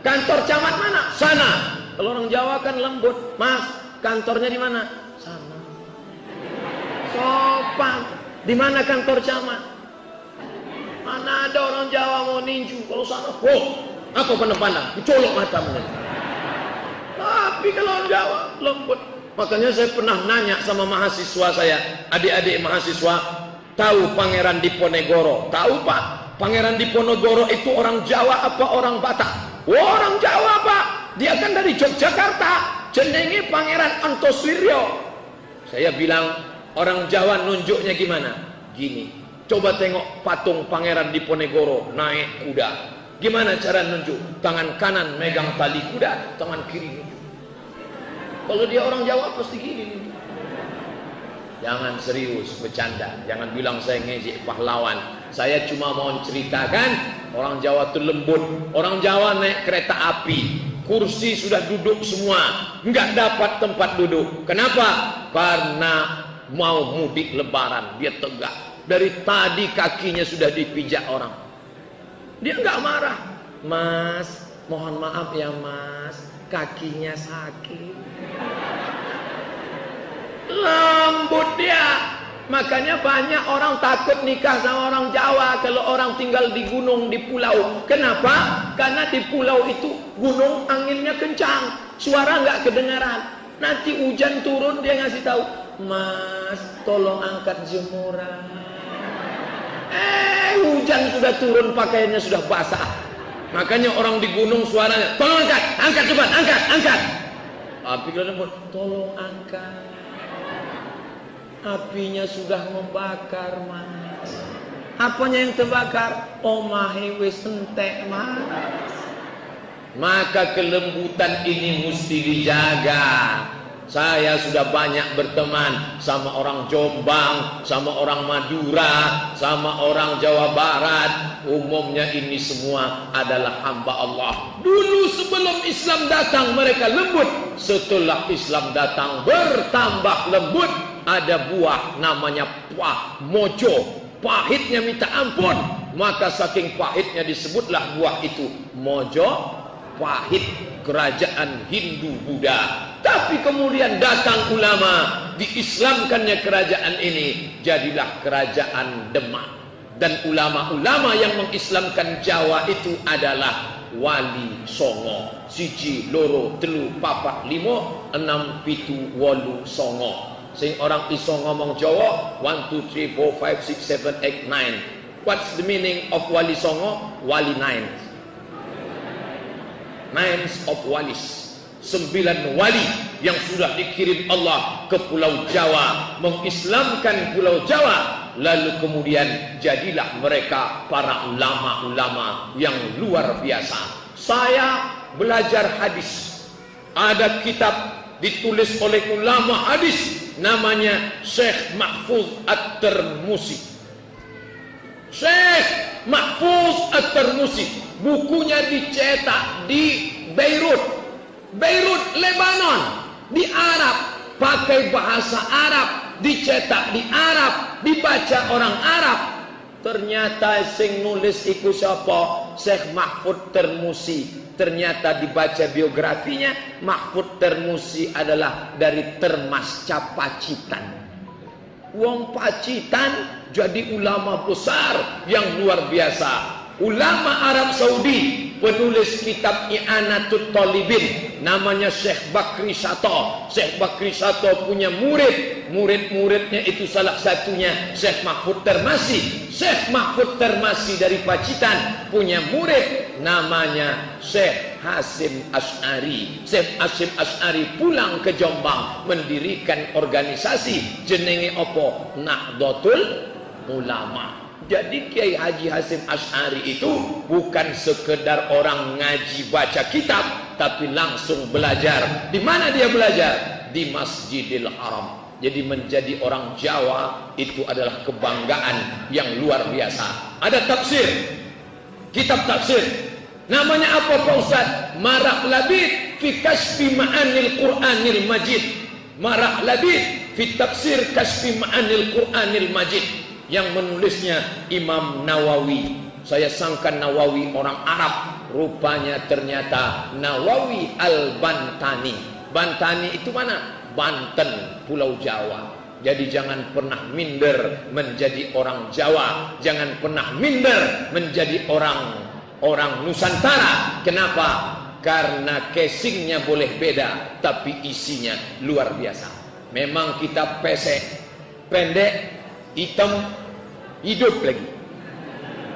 Kantor camat mana? Sana. Kalau orang Jawa kan lembut. Mas, kantornya di mana? Sana. Sopan. Di mana kantor camat? Mana ada orang Jawa mau ninju? Kalau sana, apa pandang-pandang? Dicolok matamu. Tapi kalau orang Jawa lembut. Makanya saya pernah nanya sama mahasiswa saya, adik-adik mahasiswa, tahu Pangeran Diponegoro? Tahu Pak? Pangeran Diponegoro itu orang Jawa apa orang Batak? Orang Jawa Pak. Dia kan dari Yogyakarta. Jenenge Pangeran Antosuryo. Saya bilang, orang Jawa nunjuknya gimana? Gini. Coba tengok patung Pangeran Diponegoro naik kuda. Gimana cara nunjuk? Tangan kanan megang tali kuda, tangan kiri nunjuk. Kalau dia orang Jawa pasti gini nunjuk. Jangan serius, bercanda. Jangan bilang saya ngejek pahlawan. Saya cuma mau ceritakan orang Jawa itu lembut. Orang Jawa naik kereta api, kursi sudah duduk semua, nggak dapat tempat duduk. Kenapa? Karena mau mudik lebaran, dia tegak. Dari tadi kakinya sudah dipijak orang. Dia nggak marah. Mas, mohon maaf ya Mas, kakinya sakit. Lembut dia. Makanya banyak orang takut nikah sama orang Jawa kalau orang tinggal di gunung, di pulau. Kenapa? Karena di pulau itu gunung anginnya kencang, suara nggak kedengaran. Nanti hujan turun dia ngasih tahu, Mas, tolong angkat jemuran. Hujan sudah turun, pakaiannya sudah basah. Makanya orang di gunung suaranya, tolong angkat, angkat cepat, angkat. Tapi kalau tolong angkat. Apinya sudah membakar Mas. Apanya yang terbakar? Omahe wis entek Mas. Maka kelembutan ini mesti dijaga. Saya sudah banyak berteman sama orang Jombang, sama orang Madura, sama orang Jawa Barat. Umumnya ini semua adalah hamba Allah. Dulu sebelum Islam datang mereka lembut. Setelah Islam datang bertambah lembut. Ada buah namanya buah mojo. Pahitnya minta ampun. Maka saking pahitnya disebutlah buah itu mojo pahit, kerajaan Hindu Buddha. Tapi kemudian datang ulama, diislamkannya kerajaan ini, jadilah kerajaan Demak. Dan ulama-ulama yang mengislamkan Jawa itu adalah Wali Songo. Siji, loro, telu, papat, limo, enam, pitu, wolu, songo. Sing orang iso ngomong Jawa 1, 2, 3, 4, 5, 6, 7, 8, 9. What's the meaning of Wali Songo? Wali nine. Nines of walis. 9 wali yang sudah dikirim Allah ke Pulau Jawa, mengislamkan Pulau Jawa. Lalu kemudian jadilah mereka para ulama-ulama yang luar biasa. Saya belajar hadis. Ada kitab ditulis oleh ulama hadis namanya Syekh Mahfuz At-Tirmuzi. Syekh Mahfuz At-Tirmuzi, bukunya dicetak di Beirut, Lebanon, di Arab, pakai bahasa Arab, dicetak di Arab, dibaca orang Arab. Ternyata sing nulis iku sapa? Syekh Mahfuz Tirmuzi. Ternyata dibaca biografinya, Mahfuz Tirmuzi adalah dari Termasca Pacitan. Wong Pacitan jadi ulama besar yang luar biasa. Ulama Arab Saudi, penulis kitab I'anatul Talibin, namanya Syekh Bakri Sato. Syekh Bakri Sato punya muridnya itu salah satunya Syekh Mahfuz Tirmuzi. Syekh Mahfuz Tirmuzi dari Pacitan punya murid namanya Syekh Hasyim Asy'ari. Syekh Hasyim Asy'ari pulang ke Jombang mendirikan organisasi jenenge apa? Nahdlatul Ulama. Jadi Kiai Haji Hasyim Asy'ari itu bukan sekedar orang ngaji baca kitab, tapi langsung belajar. Di mana dia belajar? Di Masjidil Haram. Jadi menjadi orang Jawa itu adalah kebanggaan yang luar biasa. Ada tafsir, kitab tafsir. Namanya apa Pak Ustaz? Marah Labid fi Kashfi Ma'anil Qur'anil Majid. Marah Labid fi tafsir Kashfi Ma'anil Qur'anil Majid. Yang menulisnya Imam Nawawi. Saya sangka Nawawi orang Arab, Rupanya ternyata Nawawi Al-Bantani. Bantani itu mana? Banten, Pulau Jawa. Jadi jangan pernah minder menjadi orang Jawa. Jangan pernah minder menjadi orang Nusantara. Kenapa? Karena casingnya boleh beda, tapi isinya luar biasa. Memang kita pesek, pendek, hitam, hidup lagi.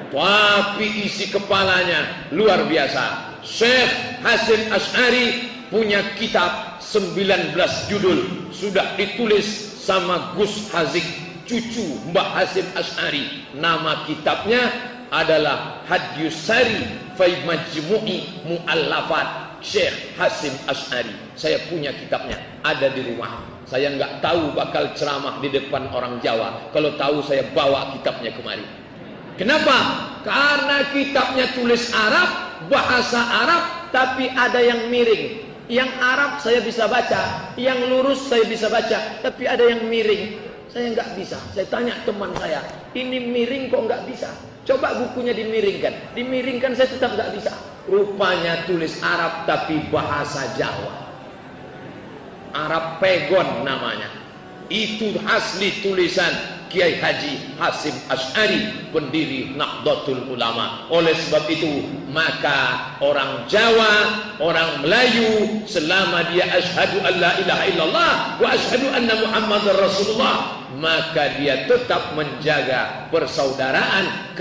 Tapi isi kepalanya luar biasa. Syekh Hasim Asy'ari punya kitab 19 judul, sudah ditulis sama Gus Hazik, cucu Mbah Hasim Asy'ari. Nama kitabnya adalah Hadyus Sari fi Majmu'i Mu'allafat Syekh Hasim Asy'ari. Saya punya kitabnya, ada di rumah. Saya nggak tahu bakal ceramah di depan orang Jawa. Kalau tahu saya bawa kitabnya kemari. Kenapa? Karena kitabnya tulis Arab, bahasa Arab, tapi ada yang miring. Yang Arab saya bisa baca, yang lurus saya bisa baca, tapi ada yang miring. Saya nggak bisa. Saya tanya teman saya, ini miring kok nggak bisa? Coba bukunya dimiringkan. Dimiringkan saya tetap nggak bisa. Rupanya tulis Arab tapi bahasa Jawa. Arab Pegon namanya. Itu asli tulisan Kiai Haji Hasim Asy'ari, pendiri Nahdlatul Ulama. Oleh sebab itu, maka orang Jawa, orang Melayu, selama dia asyhadu an la ilaha illallah wa asyhadu anna Muhammadar Rasulullah, maka dia tetap menjaga persaudaraan.